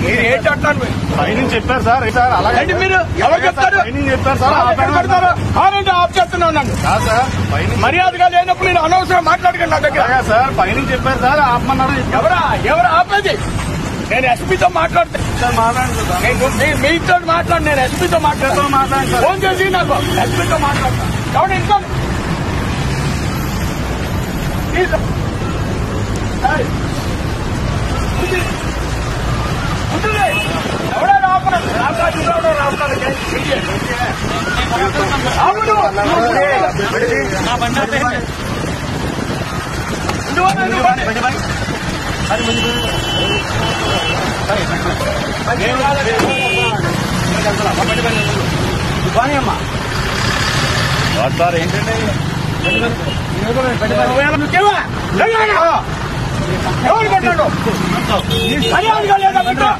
మీరు ఏంటంటారు పైనుంచి చెప్పారు సార్ అలాగే మీరు ఎవరు చెప్తారు చెప్పారు సార్ కాదండి ఆఫ్ చేస్తున్నాను సార్ మర్యాదగా లేనప్పుడు నేను అనవసరం మాట్లాడకండి నా దగ్గర సార్ పైనుంచి చెప్పారు సార్ ఆపమన్నారు. ఎవరు ఆపేది? నేను ఎస్పీతో మాట్లాడతాను సార్ మాట్లాడండి. మీతో మాట్లాడు. నేను ఎస్పీతో మాట్లాడతాను. ఫోన్ చేసి నాకు ఎస్పీతో మాట్లాడతాను. ఎవరు ఇంకా ఎవడో అమ్మా సార్ ఏంటంటే ఎవరు కొట్టాడు? మర్యాదగా లేదా పెట్టు.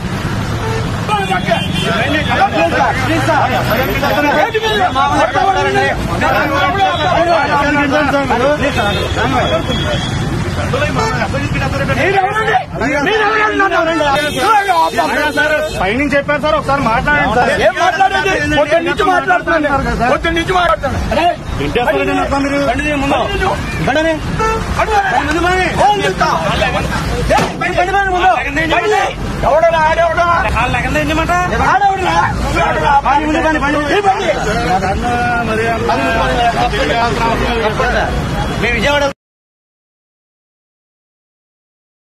పైనుంచి చెప్పారు సార్ ఒకసారి మాట్లాడండి సార్. ఏం మాట్లాడండి? పొద్దున్న నుంచి మాట్లాడుతున్నాను. పొద్దున్న నుంచి మాట్లాడుతున్నాను. ఎవడరా ఆడేవడా? విజయవాడ